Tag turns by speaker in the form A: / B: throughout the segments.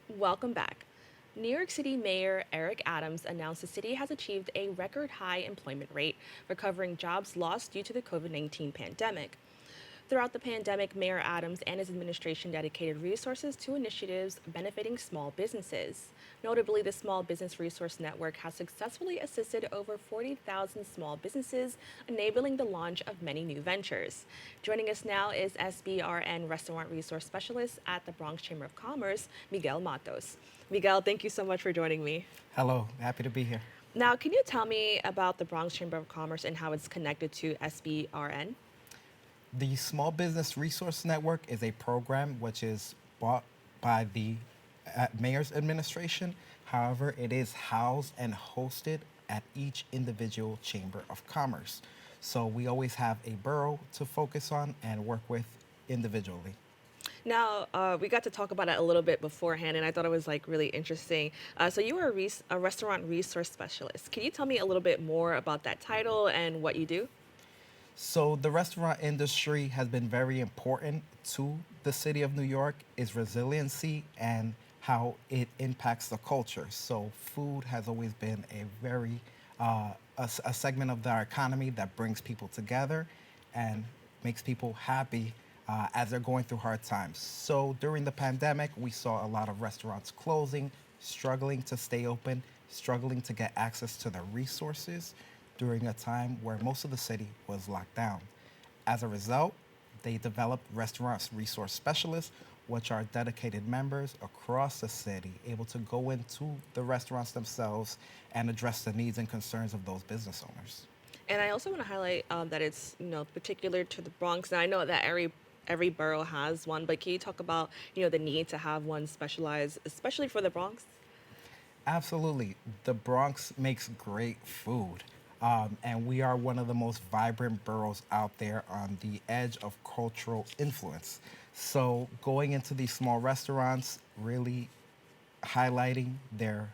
A: Welcome back. New York City Mayor Eric Adams announced the city has achieved a record high employment rate, recovering jobs lost due to the COVID-19 pandemic. Throughout the pandemic, Mayor Adams and his administration dedicated resources to initiatives benefiting small businesses. Notably, the Small Business Resource Network has successfully assisted over 40,000 small businesses, enabling the launch of many new ventures. Joining us now is SBRN Restaurant Resource Specialist at the Bronx Chamber of Commerce, Miguel Matos. Miguel, thank you so much for joining me.
B: Hello, happy to be here.
A: Now, can you tell me about the Bronx Chamber of Commerce and how it's connected to SBRN?
B: The Small Business Resource Network is a program which is bought by the mayor's administration. However, it is housed and hosted at each individual chamber of commerce. So we always have a borough to focus on and work with individually.
A: Now, we got to talk about it a little bit beforehand, and I thought it was like really interesting. So you were a restaurant resource specialist. Can you tell me a little bit more about that title and what you do?
B: So the restaurant industry has been very important to the city of New York, its resiliency and how it impacts the culture. So food has always been a very a segment of our economy that brings people together and makes people happy as they're going through hard times. So during the pandemic, we saw a lot of restaurants closing, struggling to stay open, struggling to get access to the resources during a time where most of the city was locked down. As a result, they developed Restaurant Resource Specialists, which are dedicated members across the city, able to go into the restaurants themselves and address the needs and concerns of those business owners.
A: And I also want to highlight that it's particular to the Bronx. Now I know that every borough has one, but can you talk about the need to have one specialized, especially for the Bronx?
B: Absolutely. The Bronx makes great food. And we are one of the most vibrant boroughs out there on the edge of cultural influence. So, going into these small restaurants, really highlighting their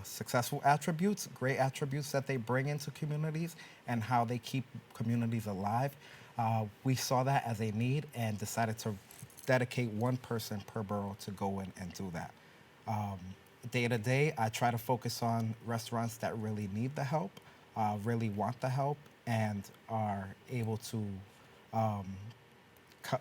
B: successful attributes, great attributes that they bring into communities, and how they keep communities alive. We saw that as a need and decided to dedicate one person per borough to go in and do that. Day to day, I try to focus on restaurants that really need the help, really want the help, and are able to um, cut.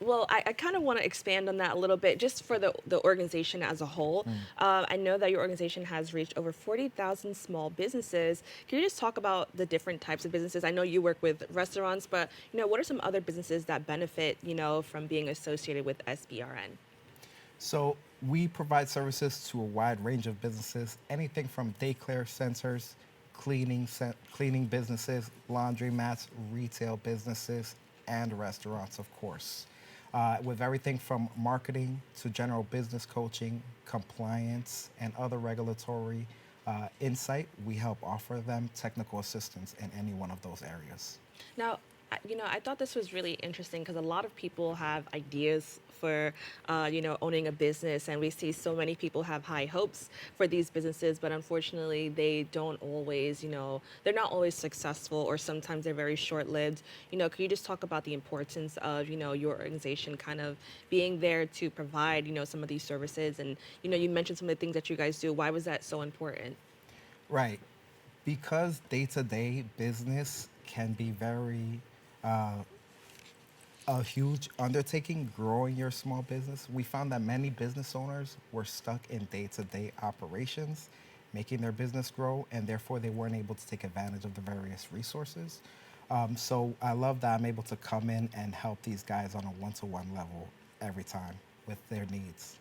A: Well, I kind of want to expand on that a little bit, just for the organization as a whole. I know that your organization has reached over 40,000 small businesses. Can you just talk about the different types of businesses? I know you work with restaurants, but what are some other businesses that benefit, from being associated with SBRN?
B: So we provide services to a wide range of businesses, anything from daycare centers, cleaning businesses, laundromats, retail businesses, and restaurants, of course. With everything from marketing to general business coaching, compliance, and other regulatory insight, we help offer them technical assistance in any one of those areas.
A: Now, I thought this was really interesting because a lot of people have ideas for, owning a business, and we see so many people have high hopes for these businesses, but unfortunately, they don't always, they're not always successful, or sometimes they're very short-lived. Could you just talk about the importance of, your organization kind of being there to provide, some of these services, and you mentioned some of the things that you guys do. Why was that so important?
B: Right. Because day to day business can be very a huge undertaking growing your small business. We found that many business owners were stuck in day to day operations, making their business grow, and therefore they weren't able to take advantage of the various resources. So I love that I'm able to come in and help these guys on a one to one level every time with their needs.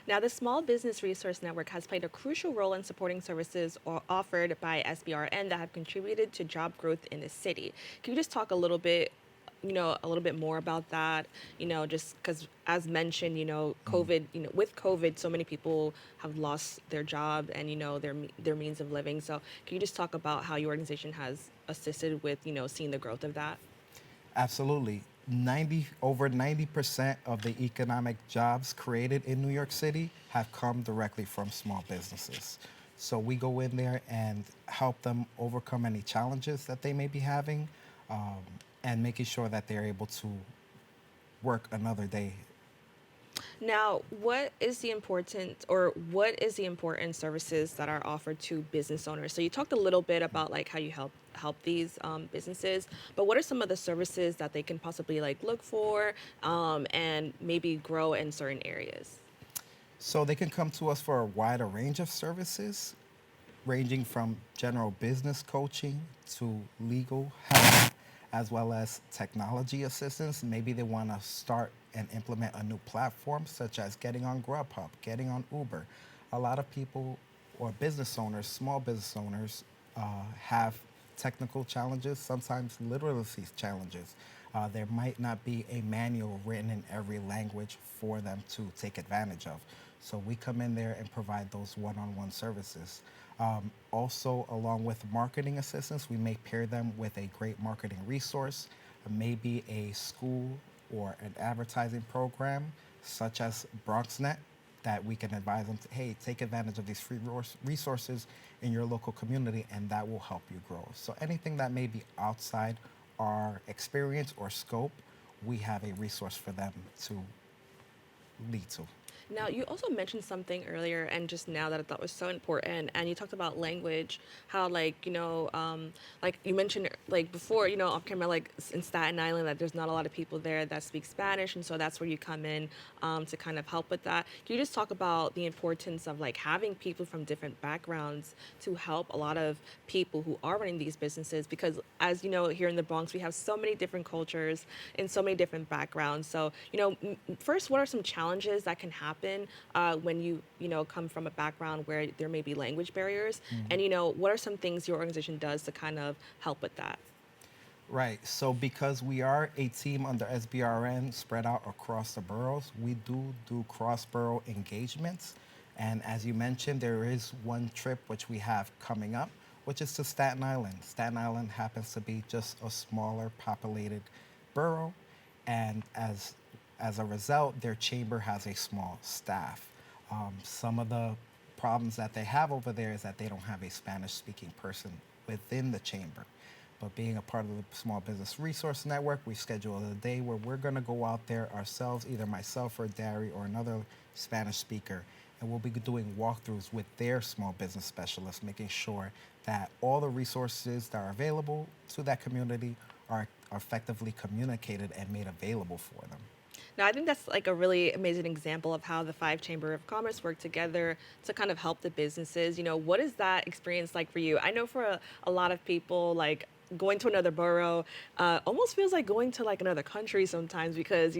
A: Now, the Small Business Resource Network has played a crucial role in supporting services offered by SBRN that have contributed to job growth in the city. Can you just talk a little bit more about that? Just because, as mentioned, COVID, with COVID, so many people have lost their job and their means of living. So, can you just talk about how your organization has assisted with seeing the growth of that?
B: Absolutely. Over 90% of the economic jobs created in New York City have come directly from small businesses. So we go in there and help them overcome any challenges that they may be having, and making sure that they're able to work another day.
A: Now, what is the important services that are offered to business owners? So you talked a little bit about like how you help these businesses, but what are some of the services that they can possibly like look for and maybe grow in certain areas?
B: So they can come to us for a wider range of services, ranging from general business coaching to legal help, as well as technology assistance. Maybe they want to start and implement a new platform, such as getting on Grubhub, getting on Uber. A lot of people or business owners, small business owners, have technical challenges, sometimes literacy challenges. There might not be a manual written in every language for them to take advantage of. So we come in there and provide those one-on-one services. Also, along with marketing assistance, we may pair them with a great marketing resource, maybe a school or an advertising program, such as BronxNet, that we can advise them to, hey, take advantage of these free resources in your local community, and that will help you grow. So anything that may be outside our experience or scope, we have a resource for them to lead to.
A: Now, you also mentioned something earlier and just now that I thought was so important. And you talked about language, how, like, like you mentioned, like before, off camera, like in Staten Island, that there's not a lot of people there that speak Spanish. And so that's where you come in to kind of help with that. Can you just talk about the importance of like having people from different backgrounds to help a lot of people who are running these businesses? Because as you know, here in the Bronx, we have so many different cultures and so many different backgrounds. So, first, what are some challenges that can happen when you come from a background where there may be language barriers? And, what are some things your organization does to kind of help with that?
B: Right. So because we are a team under SBRN spread out across the boroughs, we do cross-borough engagements. And as you mentioned, there is one trip which we have coming up, which is to Staten Island. Staten Island happens to be just a smaller populated borough, and as a result, their chamber has a small staff. Some of the problems that they have over there is that they don't have a Spanish-speaking person within the chamber. But being a part of the Small Business Resource Network, we schedule a day where we're going to go out there ourselves, either myself or Dari or another Spanish speaker, and we'll be doing walkthroughs with their small business specialists, making sure that all the resources that are available to that community are effectively communicated and made available for them.
A: Now, I think that's like a really amazing example of how the five Chamber of Commerce work together to kind of help the businesses. What is that experience like for you? I know for a lot of people, like going to another borough almost feels like going to like another country sometimes because,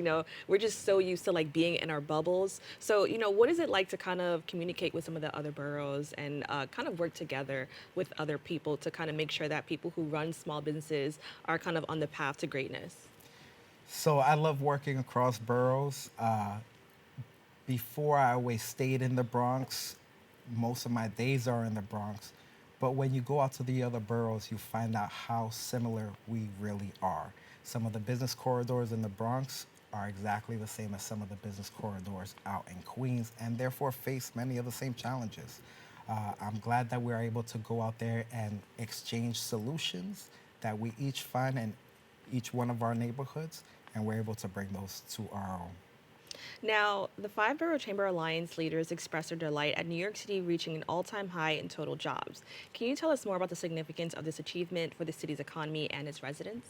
A: we're just so used to like being in our bubbles. So, what is it like to kind of communicate with some of the other boroughs and kind of work together with other people to kind of make sure that people who run small businesses are kind of on the path to greatness?
B: So I love working across boroughs. Before, I always stayed in the Bronx. Most of my days are in the Bronx. But when you go out to the other boroughs, you find out how similar we really are. Some of the business corridors in the Bronx are exactly the same as some of the business corridors out in Queens, and therefore face many of the same challenges. I'm glad that we're able to go out there and exchange solutions that we each find in each one of our neighborhoods, and we're able to bring those to our own.
A: Now, the Five Borough Chamber Alliance leaders expressed their delight at New York City reaching an all time high in total jobs. Can you tell us more about the significance of this achievement for the city's economy and its residents?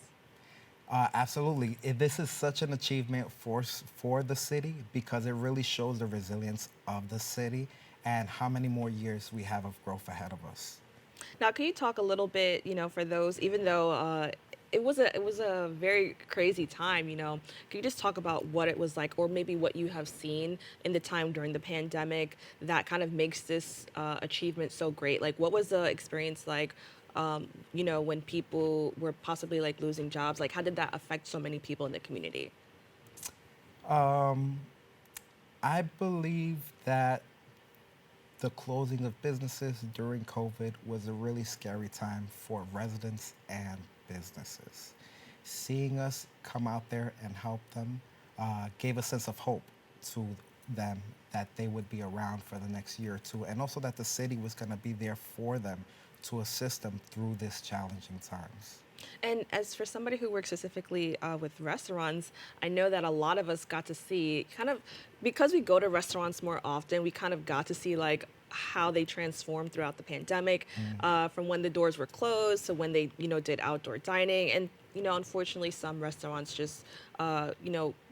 B: Absolutely. This is such an achievement for the city because it really shows the resilience of the city and how many more years we have of growth ahead of us.
A: Now, can you talk a little bit, for those, even though it was a very crazy time, can you just talk about what it was like, or maybe what you have seen in the time during the pandemic that kind of makes this achievement so great? Like, what was the experience like, when people were possibly like losing jobs? Like, how did that affect so many people in the community?
B: Um, I believe that the closing of businesses during COVID was a really scary time for residents and businesses. Seeing us come out there and help them gave a sense of hope to them that they would be around for the next year or two, and also that the city was going to be there for them to assist them through this challenging times.
A: And as for somebody who works specifically with restaurants, I know that a lot of us got to see kind of because we go to restaurants more often, we kind of got to see like how they transformed throughout the pandemic,
B: Mm.
A: from when the doors were closed to when they, did outdoor dining. And, unfortunately, some restaurants just,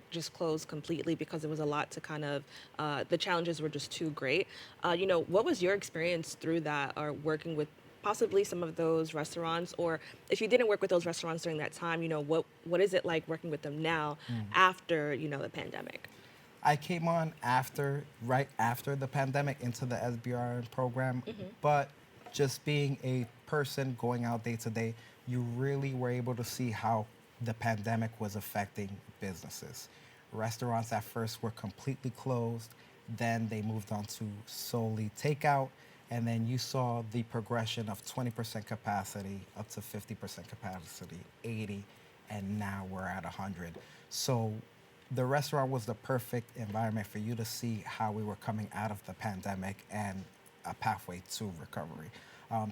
A: just closed completely because it was a lot to kind of, the challenges were just too great. What was your experience through that or working with possibly some of those restaurants, or if you didn't work with those restaurants during that time, what is it like working with them now
B: Mm.
A: after, the pandemic?
B: I came on right after the pandemic into the SBRN program,
A: Hmm.
B: but just being a person going out day to day, you really were able to see how the pandemic was affecting businesses. Restaurants at first were completely closed, then they moved on to solely takeout, and then you saw the progression of 20% capacity up to 50% capacity, 80, and now we're at 100. So the restaurant was the perfect environment for you to see how we were coming out of the pandemic and a pathway to recovery.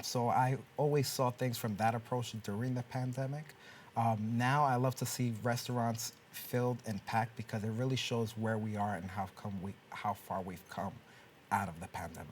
B: So I always saw things from that approach during the pandemic. Now I love to see restaurants filled and packed because it really shows where we are and how far we've come out of the pandemic.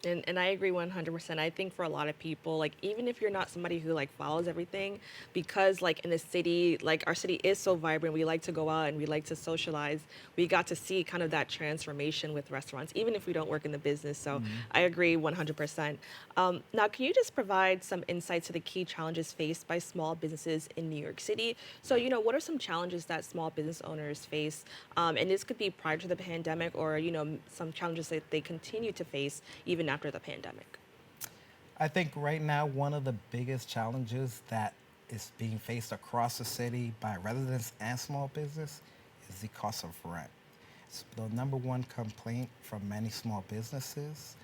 A: And I agree 100%. I think for a lot of people, like even if you're not somebody who like follows everything, because like in the city, like our city is so vibrant, we like to go out and we like to socialize. We got to see kind of that transformation with restaurants, even if we don't work in the business. So
B: Mhm.
A: I agree 100%. Now, can you just provide some insight to the key challenges faced by small businesses in New York City? So, what are some challenges that small business owners face? And this could be prior to the pandemic or, some challenges that they continue to face even after the pandemic.
B: I think right now, one of the biggest challenges that is being faced across the city by residents and small business is the cost of rent. It's the number one complaint from many small businesses,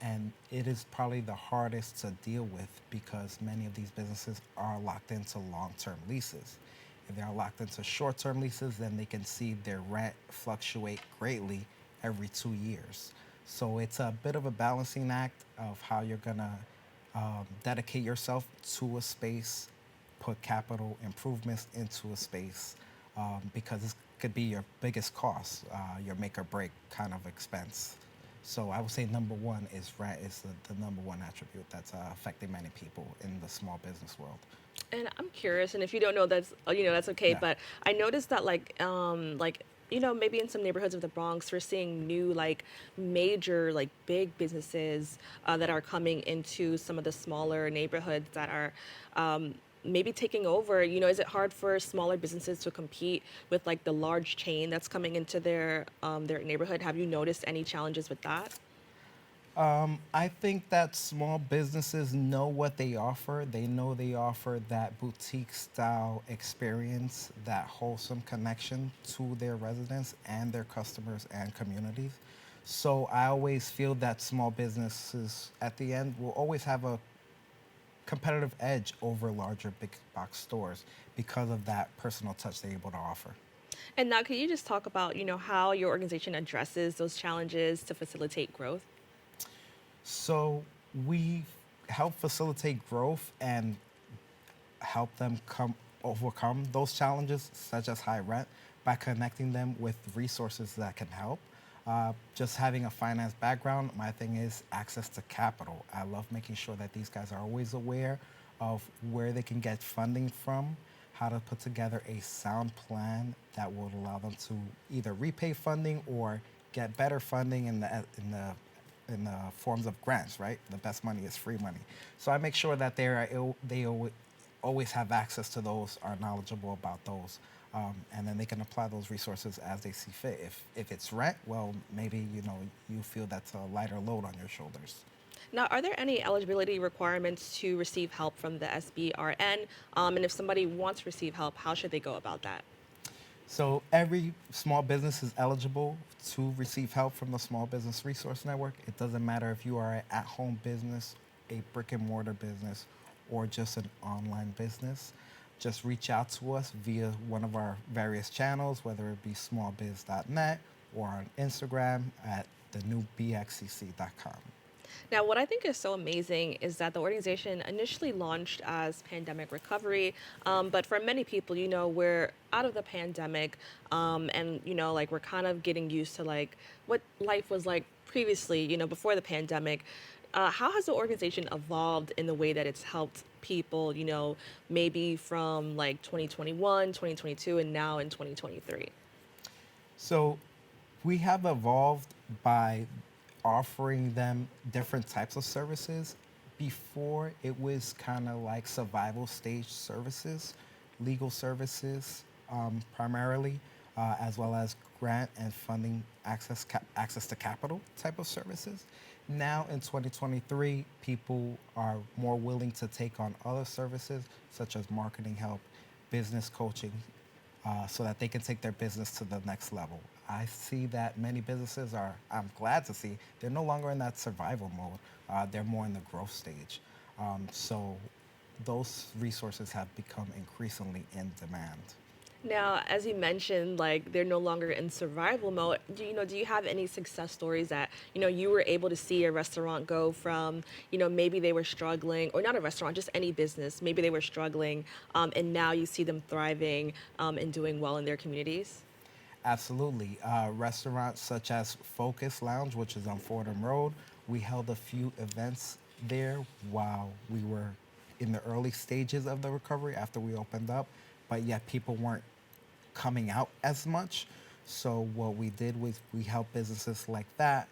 B: and it is probably the hardest to deal with because many of these businesses are locked into long term leases. If they are locked into short term leases, then they can see their rent fluctuate greatly every 2 years. So it's a bit of a balancing act of how you're gonna dedicate yourself to a space, put capital improvements into a space, because this could be your biggest cost, your make or break kind of expense. So I would say number one is rent is the number one attribute that's affecting many people in the small business world.
A: And I'm curious, and if you don't know, that's okay.
B: Yeah.
A: But I noticed that maybe in some neighborhoods of the Bronx, we're seeing new like major like big businesses that are coming into some of the smaller neighborhoods that are maybe taking over. Is it hard for smaller businesses to compete with like the large chain that's coming into their neighborhood? Have you noticed any challenges with that?
B: I think that small businesses know what they offer. They know they offer that boutique style experience, that wholesome connection to their residents and their customers and communities. So I always feel that small businesses at the end will always have a competitive edge over larger big box stores because of that personal touch they're able to offer.
A: And now, can you just talk about how your organization addresses those challenges to facilitate growth?
B: So we help facilitate growth and help them come overcome those challenges, such as high rent, by connecting them with resources that can help. Just having a finance background, my thing is access to capital. I love making sure that these guys are always aware of where they can get funding from, how to put together a sound plan that will allow them to either repay funding or get better funding in the forms of grants, right? The best money is free money. So I make sure that always have access to those, are knowledgeable about those, and then they can apply those resources as they see fit. If it's rent, well, maybe you feel that's a lighter load on your shoulders.
A: Now, are there any eligibility requirements to receive help from the SBRN? And if somebody wants to receive help, how should they go about that?
B: So every small business is eligible to receive help from the Small Business Resource Network. It doesn't matter if you are an at-home business, a brick and mortar business, or just an online business. Just reach out to us via one of our various channels, whether it be smallbiz.net or on Instagram at thenewbxcc.com.
A: Now, what I think is so amazing is that the organization initially launched as pandemic recovery, but for many people, we're out of the pandemic, and like we're kind of getting used to like what life was like previously, before the pandemic. How has the organization evolved in the way that it's helped people, maybe from like 2021, 2022, and now in 2023?
B: So we have evolved by offering them different types of services. Before, it was kind of like survival stage services, legal services primarily, as well as grant and funding access to capital type of services. Now in 2023, people are more willing to take on other services such as marketing help, business coaching, so that they can take their business to the next level. I see that many businesses are, I'm glad to see, they're no longer in that survival mode. They're more in the growth stage. So those resources have become increasingly in demand.
A: Now, as you mentioned, like they're no longer in survival mode. Do you have any success stories that, you were able to see a restaurant go from, maybe they were struggling, or not a restaurant, just any business, maybe they were struggling, and now you see them thriving, and doing well in their communities?
B: Absolutely. Restaurants such as Focus Lounge, which is on Fordham Road, we held a few events there while we were in the early stages of the recovery after we opened up, but yet people weren't coming out as much. So what we did was we helped businesses like that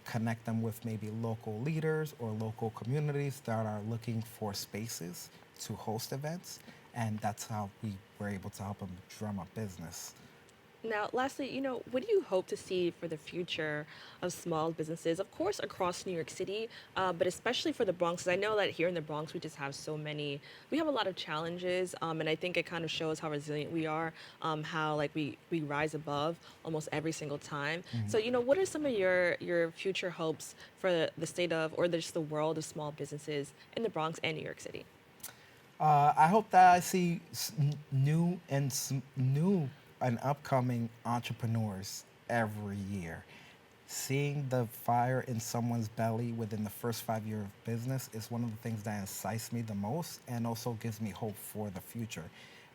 B: connect them with maybe local leaders or local communities that are looking for spaces to host events, and that's how we were able to help them drum up business.
A: Now, lastly, what do you hope to see for the future of small businesses, of course, across New York City, but especially for the Bronx? 'Cause I know that here in the Bronx, we just have we have a lot of challenges, and I think it kind of shows how resilient we are, how like we rise above almost every single time. So, what are some of your future hopes for the state of, or just the world of small businesses in the Bronx and New York City?
B: I hope that I see new and upcoming entrepreneurs every year. Seeing the fire in someone's belly within the first 5 years of business is one of the things that excites me the most and also gives me hope for the future.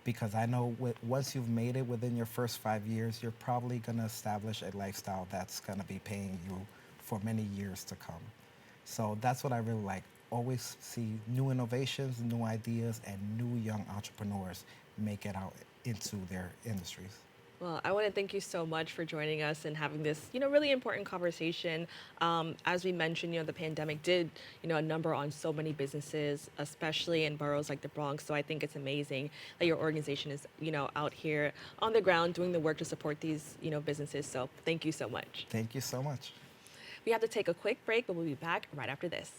B: Because I know once you've made it within your first 5 years, you're probably going to establish a lifestyle that's going to be paying you for many years to come. So that's what I really like. Always see new innovations, new ideas, and new young entrepreneurs make it out into their industries.
A: Well, I want to thank you so much for joining us and having this, really important conversation. As we mentioned, the pandemic did, a number on so many businesses, especially in boroughs like the Bronx. So I think it's amazing that your organization is, out here on the ground doing the work to support these, businesses. So thank you so much.
B: Thank you so much.
A: We have to take a quick break, but we'll be back right after this.